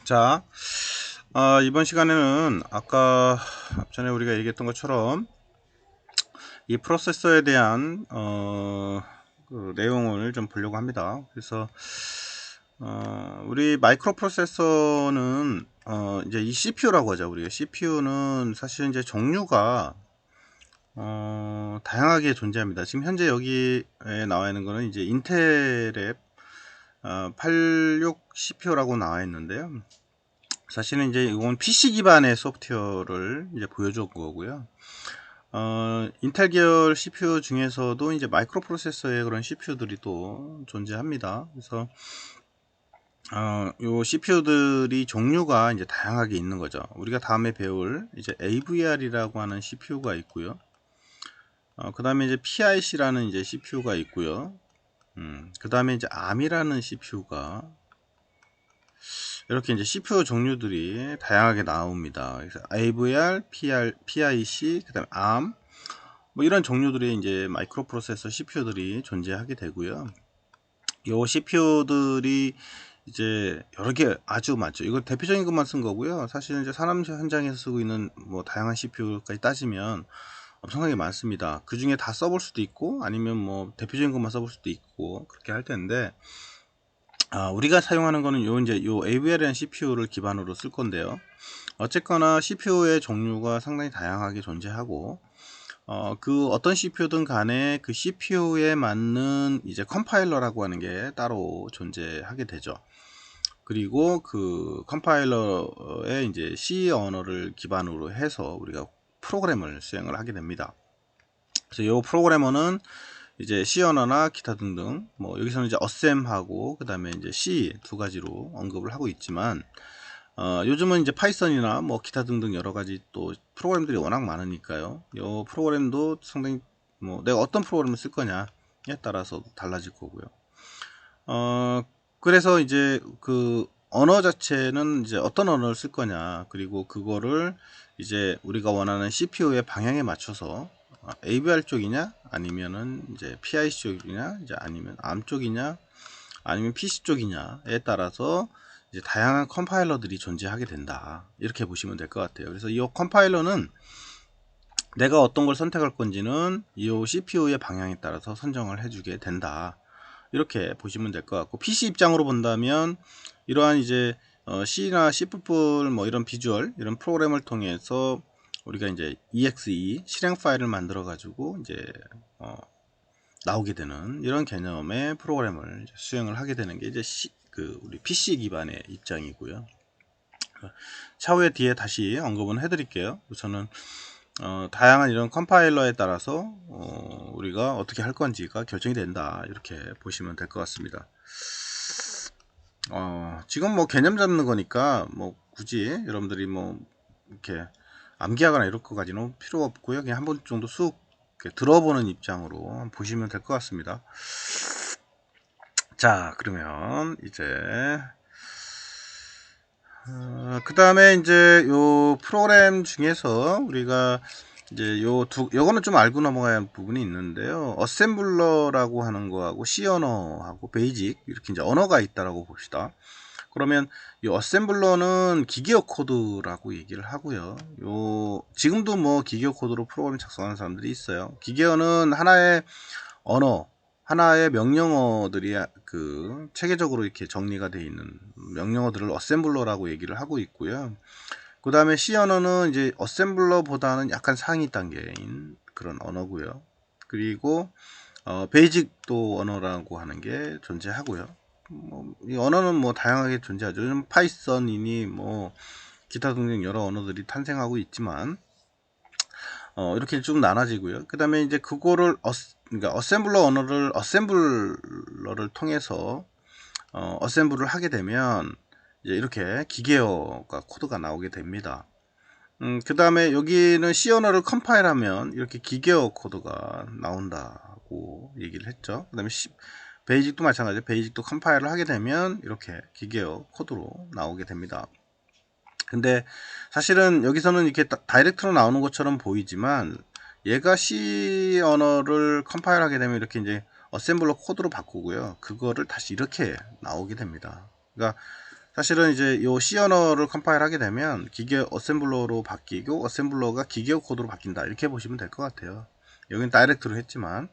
자, 이번 시간에는 아까 앞전에 우리가 얘기했던 것처럼 이 프로세서에 대한 그 내용을 좀 보려고 합니다. 그래서 우리 마이크로 프로세서는 이제 이 CPU라고 하죠. 우리가 CPU는 사실 이제 종류가 다양하게 존재합니다. 지금 현재 여기에 나와 있는 거는 이제 인텔의 86 CPU라고 나와 있는데요. 사실은 이제 이건 PC 기반의 소프트웨어를 이제 보여준 거고요. 인텔 계열 CPU 중에서도 이제 마이크로 프로세서의 그런 CPU들이 또 존재합니다. 그래서 요 CPU들이 종류가 이제 다양하게 있는 거죠. 우리가 다음에 배울 이제 AVR이라고 하는 CPU가 있고요. 그 다음에 이제 PIC라는 이제 CPU가 있고요. 그 다음에 이제 ARM이라는 CPU가 이렇게 이제 CPU 종류들이 다양하게 나옵니다. 그래서 AVR, PIC, 그다음에 ARM 뭐 이런 종류들의 이제 마이크로 프로세서 CPU들이 존재하게 되고요. 요 CPU들이 이제 여러 개 아주 많죠. 이거 대표적인 것만 쓴 거고요. 사실 이제 산업 현장에서 쓰고 있는 뭐 다양한 CPU까지 따지면 엄청나게 많습니다. 그 중에 다 써볼 수도 있고 아니면 뭐 대표적인 것만 써볼 수도 있고 그렇게 할 텐데 우리가 사용하는 거는 요 이제 요 AVR이라는 CPU를 기반으로 쓸 건데요. 어쨌거나 CPU의 종류가 상당히 다양하게 존재하고 그 어떤 CPU든 간에 그 CPU에 맞는 이제 컴파일러라고 하는 게 따로 존재하게 되죠. 그리고 그 컴파일러의 이제 C 언어를 기반으로 해서 우리가 프로그램을 수행을 하게 됩니다. 그래서 이 프로그래머는 이제 C 언어나 기타 등등 뭐 여기서는 이제 어셈하고 그 다음에 이제 C 두 가지로 언급을 하고 있지만 요즘은 이제 파이썬이나 뭐 기타 등등 여러 가지 또 프로그램들이 워낙 많으니까요. 요 프로그램도 상당히 뭐 내가 어떤 프로그램을 쓸 거냐에 따라서 달라질 거고요. 그래서 이제 그 언어 자체는 이제 어떤 언어를 쓸 거냐 그리고 그거를 이제 우리가 원하는 CPU의 방향에 맞춰서 AVR 쪽이냐 아니면은 이제 PIC 쪽이냐 이제 아니면 ARM 쪽이냐 아니면 PC 쪽이냐에 따라서 이제 다양한 컴파일러들이 존재하게 된다. 이렇게 보시면 될 것 같아요. 그래서 이 컴파일러는 내가 어떤 걸 선택할 건지는 이 CPU의 방향에 따라서 선정을 해주게 된다. 이렇게 보시면 될 것 같고 PC 입장으로 본다면 이러한 이제 C나 C++ 뭐 이런 비주얼 이런 프로그램을 통해서 우리가 이제 exe 실행 파일을 만들어 가지고 이제 나오게 되는 이런 개념의 프로그램을 수행을 하게 되는 게 이제 우리 PC 기반의 입장이고요. 차후에 뒤에 다시 언급은 해드릴게요. 우선은 다양한 이런 컴파일러에 따라서 우리가 어떻게 할 건지가 결정이 된다. 이렇게 보시면 될 것 같습니다. 지금 뭐 개념 잡는 거니까 뭐 굳이 여러분들이 뭐 이렇게 암기하거나 이럴 것까지는 필요 없고요. 그냥 한 번 정도 쑥 들어보는 입장으로 보시면 될 것 같습니다. 자, 그러면 이제 그 다음에 이제 요 프로그램 중에서 우리가 이제 요거는 좀 알고 넘어가야 할 부분이 있는데요. 어셈블러라고 하는 거하고 C 언어하고 베이직 이렇게 이제 언어가 있다라고 봅시다. 그러면 이 어셈블러는 기계어 코드라고 얘기를 하고요. 지금도 뭐 기계어 코드로 프로그램 작성하는 사람들이 있어요. 기계어는 하나의 언어, 하나의 명령어들이 그 체계적으로 이렇게 정리가 되어 있는 명령어들을 어셈블러라고 얘기를 하고 있고요. 그 다음에 C 언어는 이제 어셈블러보다는 약간 상위 단계인 그런 언어고요. 그리고 베이직도 언어라고 하는 게 존재하고요. 이 언어는 뭐 다양하게 존재하죠. 요즘 파이썬이니 뭐 기타 등등 여러 언어들이 탄생하고 있지만 이렇게 좀 나눠지고요. 그 다음에 이제 그거를 그러니까 어셈블러 언어를 어셈블러를 통해서 어셈블을 하게 되면 이제 이렇게 기계어가 코드가 나오게 됩니다. 그 다음에 여기는 C 언어를 컴파일하면 이렇게 기계어 코드가 나온다고 얘기를 했죠. 그 다음에 베이직도 마찬가지로 베이직도 컴파일을 하게 되면 이렇게 기계어 코드로 나오게 됩니다. 근데 사실은 여기서는 이렇게 다이렉트로 나오는 것처럼 보이지만 얘가 C 언어를 컴파일 하게 되면 이렇게 이제 어셈블러 코드로 바꾸고요. 그거를 다시 이렇게 나오게 됩니다. 그러니까 사실은 이제 요 C 언어를 컴파일 하게 되면 기계 어셈블러로 바뀌고 어셈블러가 기계 코드로 바뀐다 이렇게 보시면 될 것 같아요. 여기는 다이렉트로 했지만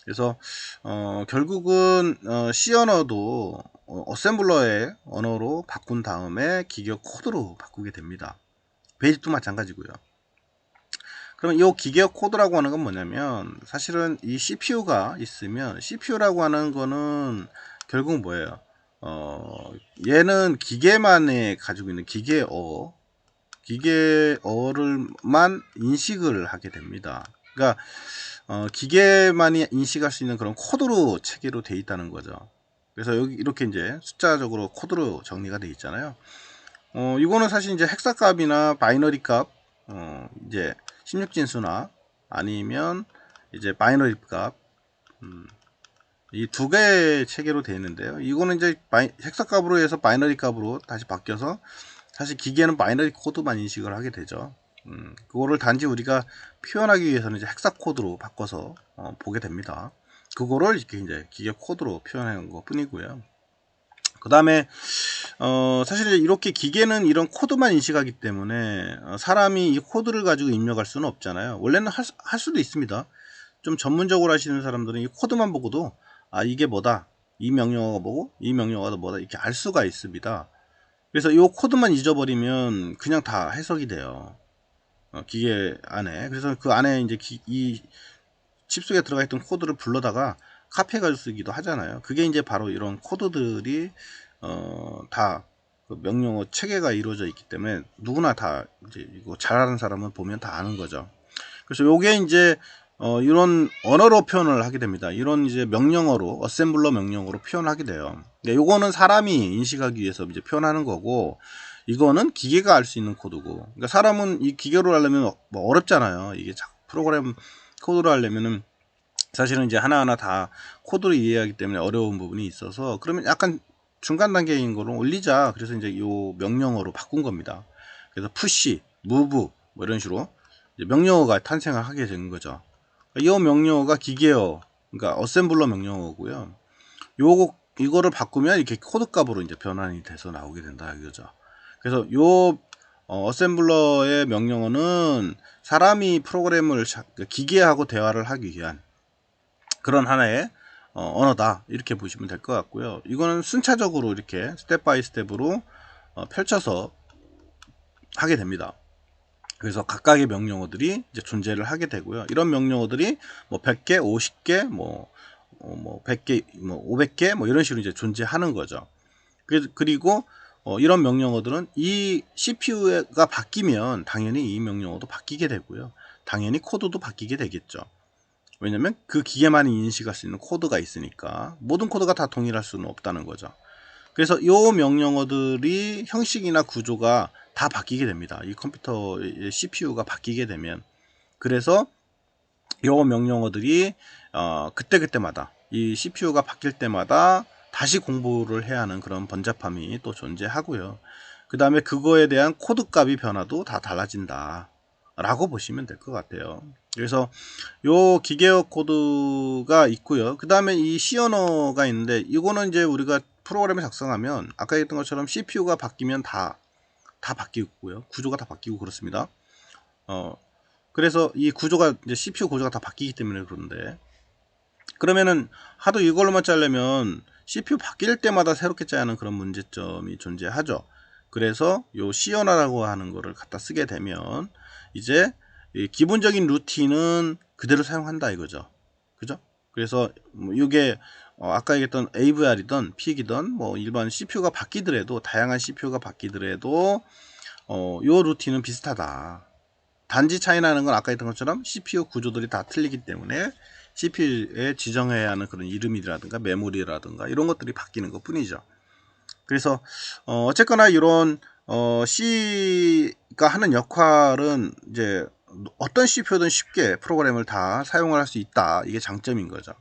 그래서 결국은 C 언어도 어셈블러의 언어로 바꾼 다음에 기계 코드로 바꾸게 됩니다. 베이직도 마찬가지고요. 그럼 이 기계 코드라고 하는 건 뭐냐면 사실은 이 CPU가 있으면 CPU라고 하는 거는 결국 뭐예요? 얘는 기계만에 가지고 있는 기계어를만 인식을 하게 됩니다. 그러니까 기계만이 인식할 수 있는 그런 코드로 체계로 되어 있다는 거죠. 그래서 여기 이렇게 이제 숫자적으로 코드로 정리가 되어 있잖아요. 이거는 사실 이제 헥사값이나 바이너리 값, 이제 16진수나 아니면 이제 바이너리 값, 이 두 개의 체계로 되어 있는데요. 이거는 이제 헥사값으로 해서 바이너리 값으로 다시 바뀌어서 사실 기계는 바이너리 코드만 인식을 하게 되죠. 그거를 단지 우리가 표현하기 위해서는 이제 헥사 코드로 바꿔서 보게 됩니다. 그거를 이렇게 이제 기계 코드로 표현하는 것 뿐이고요. 그 다음에 사실 이렇게 기계는 이런 코드만 인식하기 때문에 사람이 이 코드를 가지고 입력할 수는 없잖아요. 원래는 할 수도 있습니다. 좀 전문적으로 하시는 사람들은 이 코드만 보고도 아 이게 뭐다, 이 명령어가 뭐고 이 명령어가 뭐다 이렇게 알 수가 있습니다. 그래서 이 코드만 잊어버리면 그냥 다 해석이 돼요. 기계 안에. 그래서 그 안에 이제 이 칩 속에 들어가 있던 코드를 불러다가 카피해가지고 쓰기도 하잖아요. 그게 이제 바로 이런 코드들이 다 그 명령어 체계가 이루어져 있기 때문에 누구나 다 이제 이거 잘하는 사람은 보면 다 아는 거죠. 그래서 요게 이제 이런 언어로 표현을 하게 됩니다. 이런 이제 명령어로 어셈블러 명령어로 표현하게 돼요. 요거는 사람이 인식하기 위해서 이제 표현하는 거고 이거는 기계가 알 수 있는 코드고. 그러니까 사람은 이 기계로 하려면 뭐 어렵잖아요. 이게 프로그램 코드로 하려면은 사실은 이제 하나하나 다 코드를 이해하기 때문에 어려운 부분이 있어서 그러면 약간 중간 단계인 거로 올리자. 그래서 이제 요 명령어로 바꾼 겁니다. 그래서 푸시, 무브 뭐 이런 식으로 이제 명령어가 탄생을 하게 된 거죠. 이 명령어가 기계어, 그러니까 어셈블러 명령어고요. 이거를 바꾸면 이렇게 코드 값으로 이제 변환이 돼서 나오게 된다 이거죠. 그래서 요 어셈블러의 명령어는 사람이 프로그램을 기계하고 대화를 하기 위한 그런 하나의 언어다 이렇게 보시면 될 것 같고요. 이거는 순차적으로 이렇게 스텝 바이 스텝으로 펼쳐서 하게 됩니다. 그래서 각각의 명령어들이 이제 존재를 하게 되고요. 이런 명령어들이 뭐 100개, 50개, 뭐 100개, 뭐 500개 뭐 이런 식으로 이제 존재하는 거죠. 그리고 이런 명령어들은 이 CPU가 바뀌면 당연히 이 명령어도 바뀌게 되고요. 당연히 코드도 바뀌게 되겠죠. 왜냐면 그 기계만이 인식할 수 있는 코드가 있으니까 모든 코드가 다 동일할 수는 없다는 거죠. 그래서 이 명령어들이 형식이나 구조가 다 바뀌게 됩니다. 이 컴퓨터의 CPU가 바뀌게 되면. 그래서 이 명령어들이 그때그때마다 이 CPU가 바뀔 때마다 다시 공부를 해야 하는 그런 번잡함이 또 존재하고요. 그 다음에 그거에 대한 코드 값이 변화도 다 달라진다 라고 보시면 될 것 같아요. 그래서 요 기계어 코드가 있고요. 그 다음에 이 C 언어가 있는데 이거는 이제 우리가 프로그램을 작성하면 아까 했던 것처럼 CPU가 바뀌면 다 바뀌고요. 구조가 다 바뀌고 그렇습니다. 그래서 이 구조가 이제 CPU 구조가 다 바뀌기 때문에 그런데 그러면은 하도 이걸로만 짜려면 CPU 바뀔 때마다 새롭게 짜야 하는 그런 문제점이 존재하죠. 그래서 요 C 언어라고 하는 거를 갖다 쓰게 되면 이제 기본적인 루틴은 그대로 사용한다 이거죠. 그죠? 그래서 뭐 이게 아까 얘기했던 AVR이든 PIC이든 뭐 일반 CPU가 바뀌더라도 다양한 CPU가 바뀌더라도 요 루틴은 비슷하다. 단지 차이 나는 건 아까 했던 것처럼 CPU 구조들이 다 틀리기 때문에 CPU에 지정해야 하는 그런 이름이라든가 메모리라든가 이런 것들이 바뀌는 것 뿐이죠. 그래서 어쨌거나 이런 C가 하는 역할은 이제 어떤 CPU든 쉽게 프로그램을 다 사용을 할 수 있다. 이게 장점인 거죠.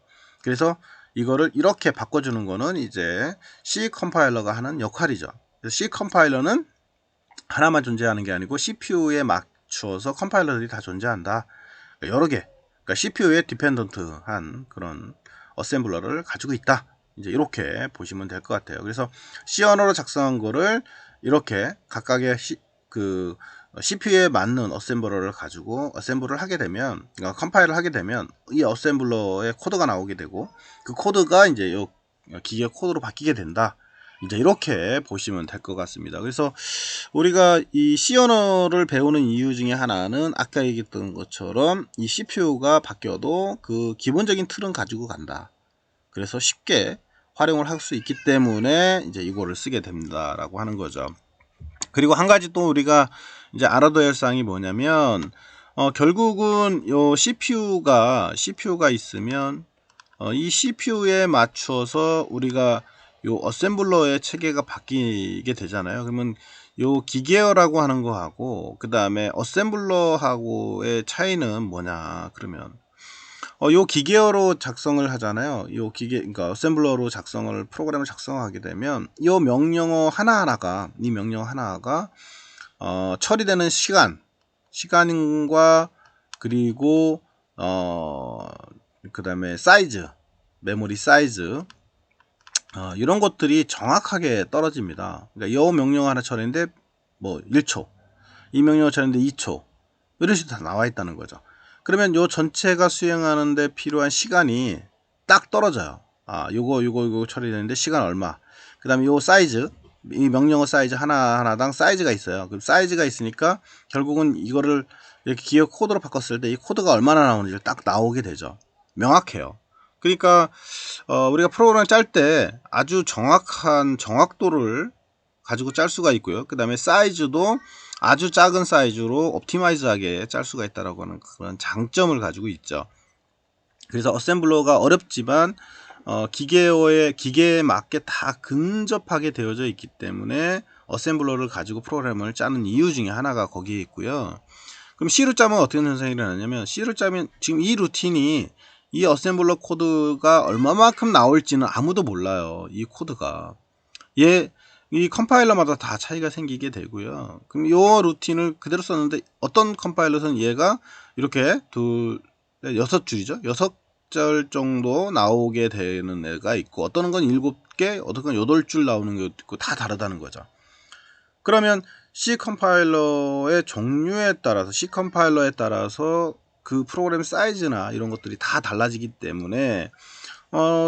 그래서 이거를 이렇게 바꿔주는 거는 이제 C 컴파일러가 하는 역할이죠. 그래서 C 컴파일러는 하나만 존재하는 게 아니고 CPU에 맞추어서 컴파일러들이 다 존재한다. 여러 개. 그러니까 CPU에 디펜던트한 그런 어셈블러를 가지고 있다. 이제 이렇게 보시면 될 것 같아요. 그래서 C 언어로 작성한 거를 이렇게 각각의 CPU에 맞는 어셈블러를 가지고 어셈블을 하게 되면, 그러니까 컴파일을 하게 되면 이 어셈블러의 코드가 나오게 되고, 그 코드가 이제 요 기계 코드로 바뀌게 된다. 이제 이렇게 보시면 될 것 같습니다. 그래서 우리가 이 C 언어를 배우는 이유 중에 하나는 아까 얘기했던 것처럼 이 CPU가 바뀌어도 그 기본적인 틀은 가지고 간다. 그래서 쉽게 활용을 할 수 있기 때문에 이제 이거를 쓰게 됩니다라고 하는 거죠. 그리고 한 가지 또 우리가 이제 알아둬야 할 사항이 뭐냐면, 결국은 요 CPU가 있으면 이 CPU에 맞춰서 우리가 요 어셈블러의 체계가 바뀌게 되잖아요. 그러면 요 기계어라고 하는 거하고 그 다음에 어셈블러하고의 차이는 뭐냐 그러면, 요 기계어로 작성을 하잖아요. 요 그러니까 어셈블러로 프로그램을 작성하게 되면 이 명령어 하나하나가 처리되는 시간과 그리고 그 다음에 사이즈, 메모리 사이즈, 이런 것들이 정확하게 떨어집니다. 그러니까 이 명령어 하나 처리했는데 뭐 1초, 이 명령어 처리했는데 2초, 이런 식으로 다 나와 있다는 거죠. 그러면 요 전체가 수행하는데 필요한 시간이 딱 떨어져요. 요거 처리되는데 시간 얼마. 그 다음에 요 사이즈, 이 명령어 사이즈 하나당 사이즈가 있어요. 그럼 사이즈가 있으니까 결국은 이거를 이렇게 기억 코드로 바꿨을 때 이 코드가 얼마나 나오는지 딱 나오게 되죠. 명확해요. 그러니까 우리가 프로그램을 짤 때 아주 정확한 정확도를 가지고 짤 수가 있고요. 그 다음에 사이즈도 아주 작은 사이즈로 옵티마이즈하게 짤 수가 있다라고 하는 그런 장점을 가지고 있죠. 그래서 어셈블러가 어렵지만 기계에 맞게 다 근접하게 되어져 있기 때문에 어셈블러를 가지고 프로그램을 짜는 이유 중에 하나가 거기에 있고요. 그럼 C로 짜면 어떻게 현상이 일어나냐면, C로 짜면 지금 이 루틴이 이 어셈블러 코드가 얼마만큼 나올지는 아무도 몰라요. 이 코드가 이 컴파일러마다 다 차이가 생기게 되고요. 그럼 이 루틴을 그대로 썼는데 어떤 컴파일러는 얘가 이렇게 6줄이죠. 6절 정도 나오게 되는 애가 있고, 어떤 건 7개, 어떤 건 8줄 나오는 것도 있고, 다 다르다는 거죠. 그러면 C 컴파일러의 종류에 따라서, C 컴파일러에 따라서 그 프로그램 사이즈나 이런 것들이 다 달라지기 때문에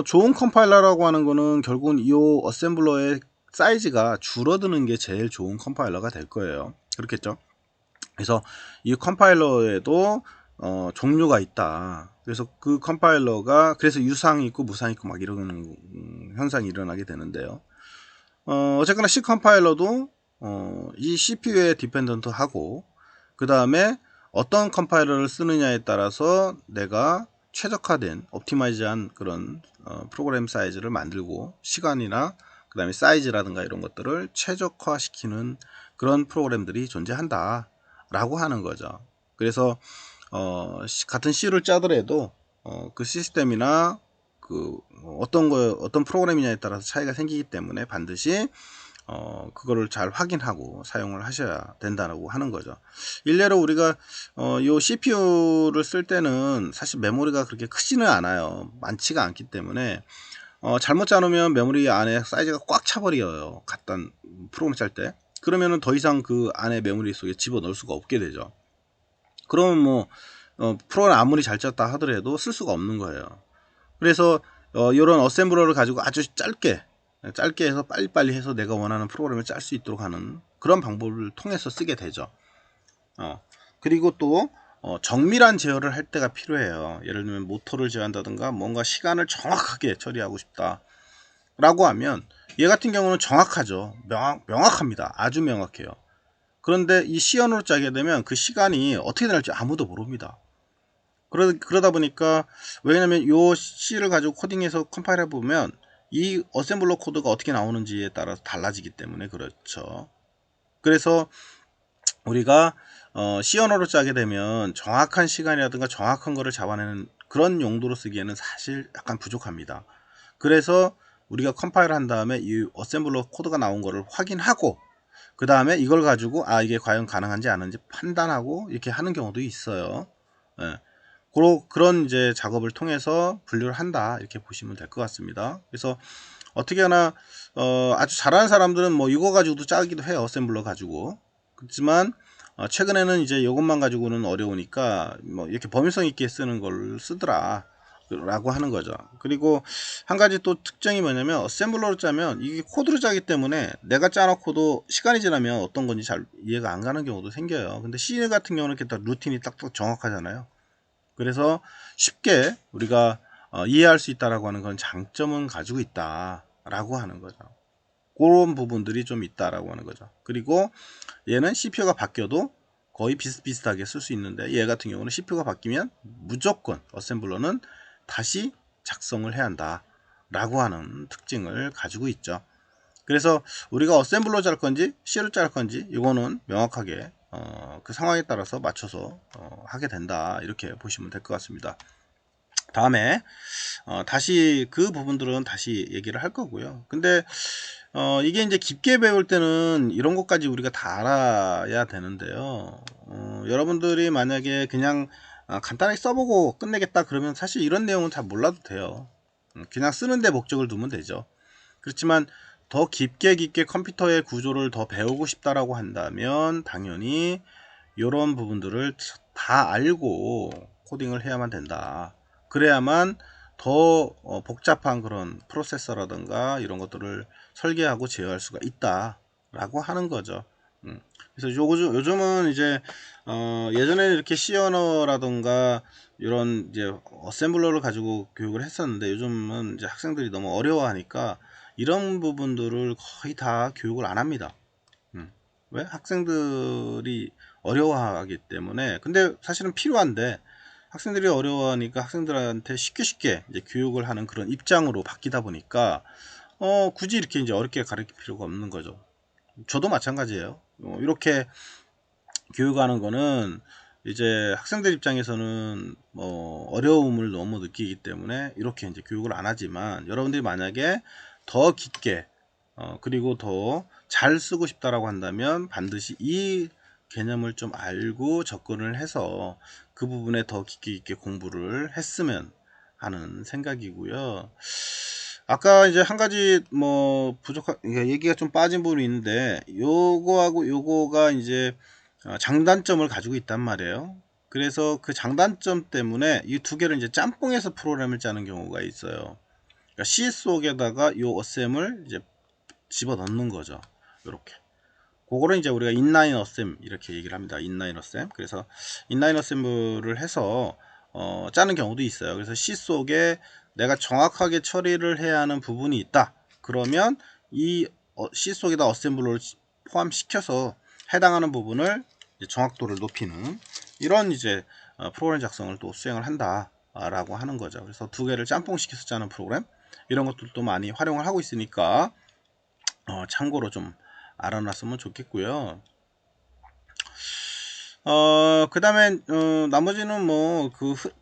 좋은 컴파일러라고 하는 거는 결국은 이 어셈블러의 사이즈가 줄어드는 게 제일 좋은 컴파일러가 될 거예요. 그렇겠죠? 그래서 이 컴파일러에도 종류가 있다. 그래서 그 컴파일러가 그래서 유상이 있고 무상이 있고 막 이런 현상이 일어나게 되는데요. 어쨌거나 C 컴파일러도 이 CPU에 디펜던트 하고, 그 다음에 어떤 컴파일러를 쓰느냐에 따라서 내가 최적화된 옵티마이즈한 그런 프로그램 사이즈를 만들고, 시간이나 그 다음에 사이즈라든가 이런 것들을 최적화시키는 그런 프로그램들이 존재한다 라고 하는 거죠. 그래서 같은 C를 짜더라도 그 시스템이나 어떤 프로그램이냐에 따라서 차이가 생기기 때문에 반드시 그거를 잘 확인하고 사용을 하셔야 된다고 하는 거죠. 일례로 우리가 요 CPU를 쓸 때는 사실 메모리가 그렇게 크지는 않아요. 많지가 않기 때문에 잘못 짜놓으면 메모리 안에 사이즈가 꽉 차버려요. 갖다 프로그램 짤 때. 그러면은 더 이상 그 안에 메모리 속에 집어넣을 수가 없게 되죠. 그러면 뭐 프로그램 아무리 잘 짰다 하더라도 쓸 수가 없는 거예요. 그래서 이런 어셈블러를 가지고 아주 짧게 해서 빨리빨리 해서 내가 원하는 프로그램을 짤 수 있도록 하는 그런 방법을 통해서 쓰게 되죠. 그리고 또 정밀한 제어를 할 때가 필요해요. 예를 들면 모터를 제어한다든가 뭔가 시간을 정확하게 처리하고 싶다 라고 하면, 얘 같은 경우는 정확하죠. 명확합니다. 아주 명확해요. 그런데 이 C 언어로 짜게 되면 그 시간이 어떻게 될지 아무도 모릅니다. 그러다 보니까, 왜냐면 요 C를 가지고 코딩해서 컴파일 해보면 이 어셈블러 코드가 어떻게 나오는지에 따라서 달라지기 때문에 그렇죠. 그래서 우리가 C 언어로 짜게 되면 정확한 시간이라든가 정확한 거를 잡아내는 그런 용도로 쓰기에는 사실 약간 부족합니다. 그래서 우리가 컴파일 한 다음에 이 어셈블러 코드가 나온 거를 확인하고, 그 다음에 이걸 가지고 이게 과연 가능한지 아닌지 판단하고 이렇게 하는 경우도 있어요. 예. 그런 이제 작업을 통해서 분류를 한다, 이렇게 보시면 될 것 같습니다. 그래서 어떻게 하나 아주 잘하는 사람들은 뭐 이거 가지고도 짜기도 해요, 어셈블러 가지고. 그렇지만 최근에는 이제 이것만 가지고는 어려우니까 뭐 이렇게 범위성 있게 쓰는 걸 쓰더라 라고 하는 거죠. 그리고 한 가지 또 특징이 뭐냐면, 어셈블러로 짜면 이게 코드로 짜기 때문에 내가 짜놓고도 시간이 지나면 어떤 건지 잘 이해가 안 가는 경우도 생겨요. 근데 C 같은 경우는 이렇게 딱 루틴이 딱딱 정확하잖아요. 그래서 쉽게 우리가 이해할 수 있다라고 하는 건 장점은 가지고 있다라고 하는 거죠. 그런 부분들이 좀 있다라고 하는 거죠. 그리고 얘는 CPU가 바뀌어도 거의 비슷비슷하게 쓸 수 있는데, 얘 같은 경우는 CPU가 바뀌면 무조건 어셈블러는 다시 작성을 해야 한다 라고 하는 특징을 가지고 있죠. 그래서 우리가 어셈블러 짤 건지 C로 짤 건지 이거는 명확하게 그 상황에 따라서 맞춰서 하게 된다, 이렇게 보시면 될 것 같습니다. 다음에 다시 그 부분들은 다시 얘기를 할 거고요. 근데 이게 이제 깊게 배울 때는 이런 것까지 우리가 다 알아야 되는데요. 여러분들이 만약에 그냥 간단하게 써보고 끝내겠다 그러면 사실 이런 내용은 잘 몰라도 돼요. 그냥 쓰는데 목적을 두면 되죠. 그렇지만 더 깊게 컴퓨터의 구조를 더 배우고 싶다라고 한다면 당연히 이런 부분들을 다 알고 코딩을 해야만 된다. 그래야만 더 복잡한 그런 프로세서라든가 이런 것들을 설계하고 제어할 수가 있다 라고 하는 거죠. 그래서 요즘은 이제 예전에는 이렇게 C 언어라든가 이런 이제 어셈블러를 가지고 교육을 했었는데, 요즘은 이제 학생들이 너무 어려워하니까 이런 부분들을 거의 다 교육을 안 합니다. 왜? 학생들이 어려워하기 때문에. 근데 사실은 필요한데 학생들이 어려워하니까 학생들한테 쉽게 이제 교육을 하는 그런 입장으로 바뀌다 보니까 굳이 이렇게 이제 어렵게 가르칠 필요가 없는 거죠. 저도 마찬가지예요. 이렇게 교육하는 거는 이제 학생들 입장에서는 어려움을 너무 느끼기 때문에 이렇게 이제 교육을 안 하지만, 여러분들이 만약에 더 깊게 그리고 더 잘 쓰고 싶다라고 한다면 반드시 이 개념을 좀 알고 접근을 해서 그 부분에 더 깊게 공부를 했으면 하는 생각이고요. 아까 이제 한 가지 뭐 얘기가 좀 빠진 부분이 있는데, 요거하고 요거가 이제 장단점을 가지고 있단 말이에요. 그래서 그 장단점 때문에 이 두 개를 이제 짬뽕해서 프로그램을 짜는 경우가 있어요. 그러니까 C 속에다가 이 어셈을 이제 집어 넣는 거죠. 이렇게. 그거를 이제 우리가 인라인 어셈 이렇게 얘기를 합니다. 인라인 어셈. 그래서 인라인 어셈블을 해서 짜는 경우도 있어요. 그래서 C 속에 내가 정확하게 처리를 해야 하는 부분이 있다. 그러면 이 C 속에다 어셈블러를 포함시켜서 해당하는 부분을 이제 정확도를 높이는 이런 이제 프로그램 작성을 또 수행을 한다 라고 하는 거죠. 그래서 두 개를 짬뽕시켜서 짜는 프로그램, 이런 것들도 많이 활용을 하고 있으니까 참고로 좀 알아놨으면 좋겠고요. 그 다음에 나머지는 뭐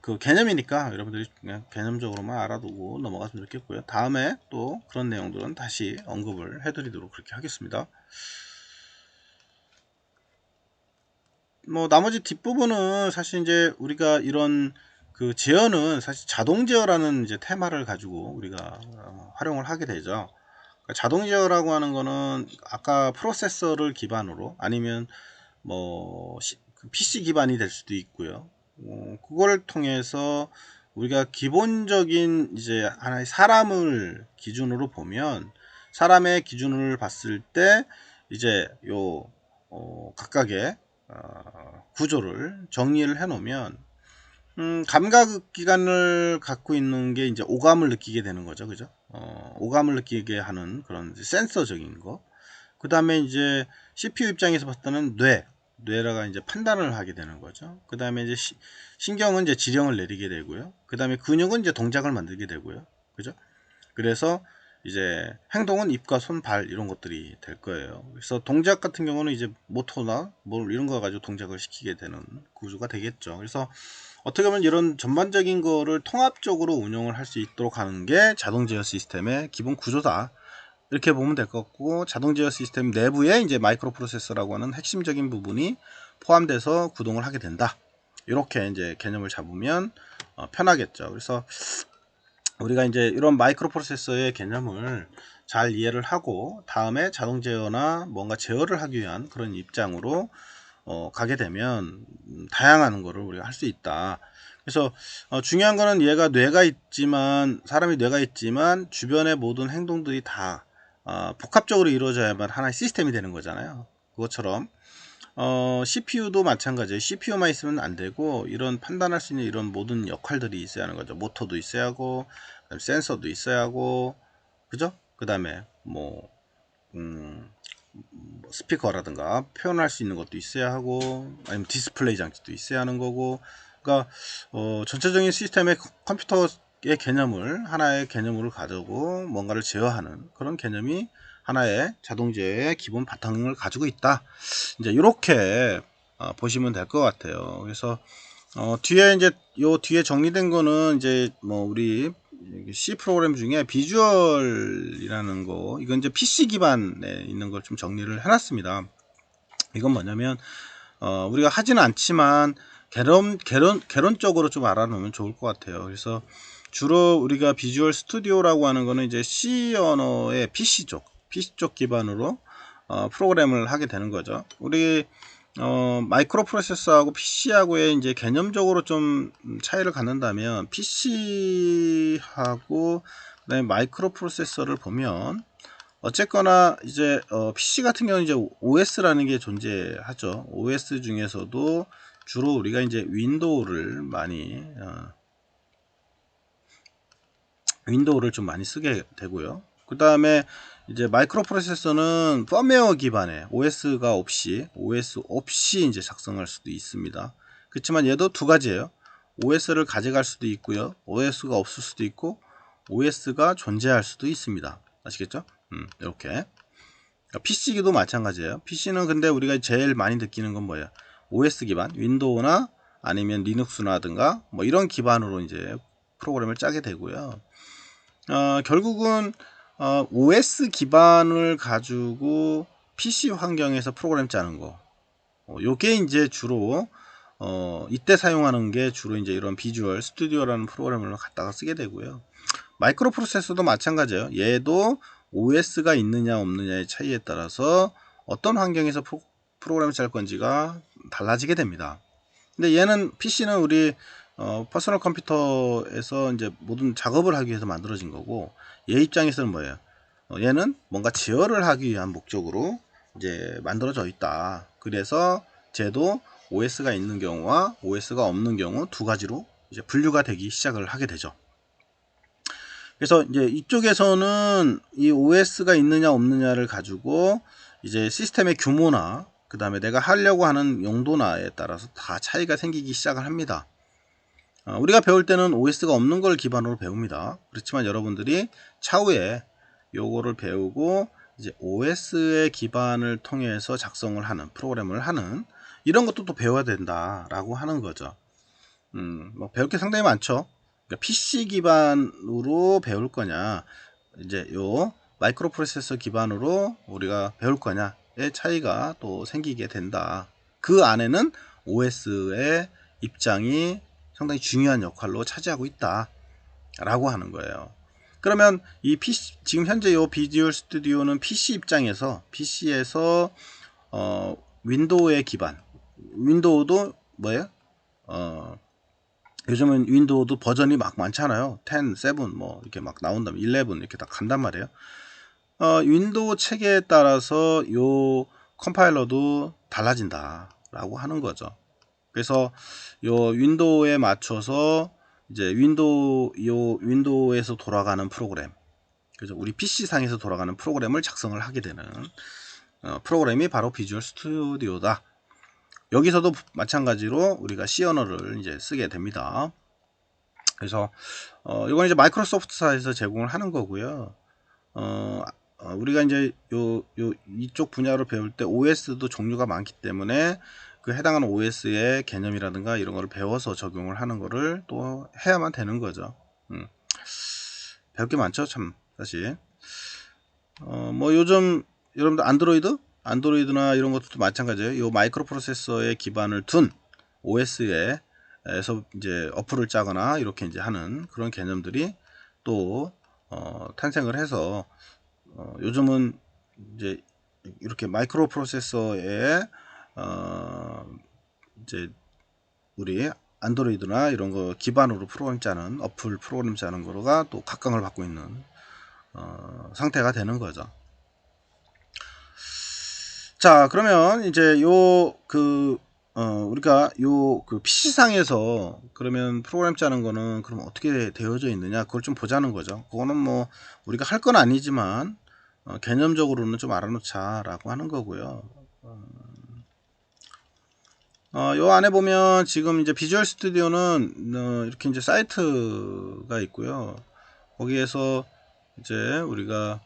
그 개념이니까 여러분들이 그냥 개념적으로만 알아두고 넘어갔으면 좋겠고요. 다음에 또 그런 내용들은 다시 언급을 해드리도록 그렇게 하겠습니다. 뭐 나머지 뒷부분은 사실 이제 우리가 이런 그 제어는 사실 자동 제어라는 이제 테마를 가지고 우리가 활용을 하게 되죠. 그러니까 자동 제어라고 하는 거는 아까 프로세서를 기반으로 아니면 뭐 PC 기반이 될 수도 있고요. 그걸 통해서 우리가 기본적인 이제 하나의 사람을 기준으로 보면, 사람의 기준을 봤을 때 이제 요 각각의 구조를 정리를 해 놓으면 감각 기관을 갖고 있는 게 이제 오감을 느끼게 되는 거죠. 그죠? 오감을 느끼게 하는 그런 센서적인 거. 그 다음에 이제 CPU 입장에서 봤을 때는 뇌라가 이제 판단을 하게 되는 거죠. 그 다음에 이제 신경은 이제 지령을 내리게 되고요. 그 다음에 근육은 이제 동작을 만들게 되고요. 그죠? 그래서 이제 행동은 입과 손, 발 이런 것들이 될 거예요. 그래서 동작 같은 경우는 이제 모터나 뭐 이런 거 가지고 동작을 시키게 되는 구조가 되겠죠. 그래서 어떻게 보면 이런 전반적인 거를 통합적으로 운영을 할 수 있도록 하는 게 자동 제어 시스템의 기본 구조다, 이렇게 보면 될 것 같고, 자동 제어 시스템 내부에 이제 마이크로 프로세서라고 하는 핵심적인 부분이 포함돼서 구동을 하게 된다. 이렇게 이제 개념을 잡으면 편하겠죠. 그래서 우리가 이제 이런 마이크로 프로세서의 개념을 잘 이해를 하고 다음에 자동 제어나 뭔가 제어를 하기 위한 그런 입장으로 가게 되면 다양한 거를 우리가 할 수 있다. 그래서 중요한 거는 얘가 뇌가 있지만 사람이 뇌가 있지만 주변의 모든 행동들이 다 복합적으로 이루어져야만 하나의 시스템이 되는 거잖아요. 그것처럼 CPU도 마찬가지예요. CPU만 있으면 안 되고 이런 판단할 수 있는 이런 모든 역할들이 있어야 하는 거죠. 모터도 있어야 하고 센서도 있어야 하고 그죠? 그 다음에 뭐 스피커라든가 표현할 수 있는 것도 있어야 하고 아니면 디스플레이 장치도 있어야 하는 거고 그러니까 전체적인 시스템의 컴퓨터의 개념을 하나의 개념으로 가지고 뭔가를 제어하는 그런 개념이 하나의 자동제어의 기본 바탕을 가지고 있다. 이제 이렇게 보시면 될 것 같아요. 그래서 뒤에 이제 요 뒤에 정리된 거는 이제 뭐 우리 C 프로그램 중에 비주얼이라는 거 이건 이제 PC 기반에 있는 걸 좀 정리를 해놨습니다. 이건 뭐냐면 우리가 하지는 않지만 개론적으로 좀 알아놓으면 좋을 것 같아요. 그래서 주로 우리가 비주얼 스튜디오라고 하는 거는 이제 C 언어의 PC 쪽 기반으로 프로그램을 하게 되는 거죠. 우리 마이크로 프로세서하고 PC하고의 이제 개념적으로 좀 차이를 갖는다면 PC하고 그다음에 마이크로 프로세서를 보면 어쨌거나 이제 PC 같은 경우는 이제 OS라는 게 존재하죠. OS 중에서도 주로 우리가 이제 윈도우를 좀 많이 쓰게 되고요. 그 다음에 이제 마이크로 프로세서는 펌웨어 기반의 OS 없이 이제 작성할 수도 있습니다. 그렇지만 얘도 두 가지예요. OS를 가져갈 수도 있고요. OS가 없을 수도 있고 OS가 존재할 수도 있습니다. 아시겠죠? 이렇게 PC기도 마찬가지예요. PC는 근데 우리가 제일 많이 느끼는 건 뭐예요? OS 기반, 윈도우나 아니면 리눅스나든가 뭐 이런 기반으로 이제 프로그램을 짜게 되고요. 결국은 OS 기반을 가지고 PC 환경에서 프로그램 짜는 거. 요게 이제 주로 이때 사용하는 게 주로 이제 이런 비주얼 스튜디오라는 프로그램을 갖다가 쓰게 되고요. 마이크로 프로세서도 마찬가지예요. 얘도 OS가 있느냐 없느냐의 차이에 따라서 어떤 환경에서 프로그램을 짤 건지가 달라지게 됩니다. 근데 얘는 PC는 우리 퍼스널 컴퓨터에서 이제 모든 작업을 하기 위해서 만들어진 거고 얘 입장에서는 뭐예요? 얘는 뭔가 제어를 하기 위한 목적으로 이제 만들어져 있다. 그래서 쟤도 OS가 있는 경우와 OS가 없는 경우 두 가지로 이제 분류가 되기 시작을 하게 되죠. 그래서 이제 이쪽에서는 이 OS가 있느냐 없느냐를 가지고 이제 시스템의 규모나 그 다음에 내가 하려고 하는 용도나에 따라서 다 차이가 생기기 시작을 합니다. 우리가 배울 때는 OS가 없는 걸 기반으로 배웁니다. 그렇지만 여러분들이 차후에 요거를 배우고 이제 OS의 기반을 통해서 작성을 하는 프로그램을 하는 이런 것도 또 배워야 된다라고 하는 거죠. 뭐 배울 게 상당히 많죠. 그러니까 PC 기반으로 배울 거냐, 이제 요 마이크로 프로세서 기반으로 우리가 배울 거냐의 차이가 또 생기게 된다. 그 안에는 OS의 입장이 상당히 중요한 역할로 차지하고 있다 라고 하는 거예요. 그러면 이 PC, 지금 현재 요 비주얼 스튜디오는 PC 입장에서 PC에서 윈도우의 기반, 윈도우도 뭐예요? 요즘은 윈도우도 버전이 막 많잖아요. 10, 7, 뭐 이렇게 막 나온다면 11 이렇게 다 간단 말이에요. 윈도우 체계에 따라서 요 컴파일러도 달라진다 라고 하는 거죠. 그래서 요 윈도우에 맞춰서 이제 윈도우에서 돌아가는 프로그램, 그죠? 우리 PC 상에서 돌아가는 프로그램을 작성을 하게 되는 프로그램이 바로 비주얼 스튜디오다. 여기서도 마찬가지로 우리가 C 언어를 이제 쓰게 됩니다. 그래서 이건 이제 마이크로소프트사에서 제공을 하는 거고요. 우리가 이제 이쪽 분야로 배울 때 OS도 종류가 많기 때문에 그 해당하는 OS의 개념이라든가 이런 거를 배워서 적용을 하는 거를 또 해야만 되는 거죠. 배울 게 많죠, 참 사실. 뭐 요즘 여러분들 안드로이드나 이런 것도 마찬가지예요. 이 마이크로 프로세서에 기반을 둔 OS의 에서 이제 어플을 짜거나 이렇게 이제 하는 그런 개념들이 또 탄생을 해서 요즘은 이제 이렇게 마이크로 프로세서에 이제 우리 안드로이드나 이런 거 기반으로 프로그램 짜는 어플 프로그램 짜는 거가 또 각광을 받고 있는 상태가 되는 거죠. 자, 그러면 이제 우리가 PC상에서 그러면 프로그램 짜는 거는 그럼 어떻게 되어져 있느냐, 그걸 좀 보자는 거죠. 그거는 뭐, 우리가 할 건 아니지만, 개념적으로는 좀 알아놓자라고 하는 거고요. 요 안에 보면 지금 이제 비주얼 스튜디오는, 이렇게 이제 사이트가 있고요. 거기에서 이제 우리가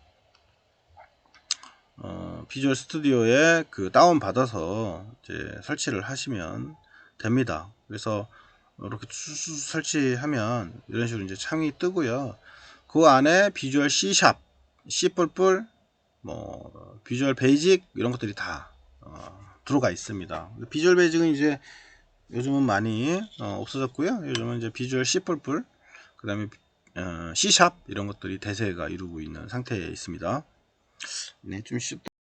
비주얼 스튜디오에 그 다운 받아서 이제 설치를 하시면 됩니다. 그래서 이렇게 설치하면 이런 식으로 이제 창이 뜨고요. 그 안에 비주얼 C#, C++, 뭐 비주얼 베이직 이런 것들이 다 들어가 있습니다. 비주얼 베이직은 이제 요즘은 많이 없어졌고요. 요즘은 이제 비주얼 C++, 그 다음에 C# 이런 것들이 대세가 이루고 있는 상태에 있습니다. 네, 좀 쉽다.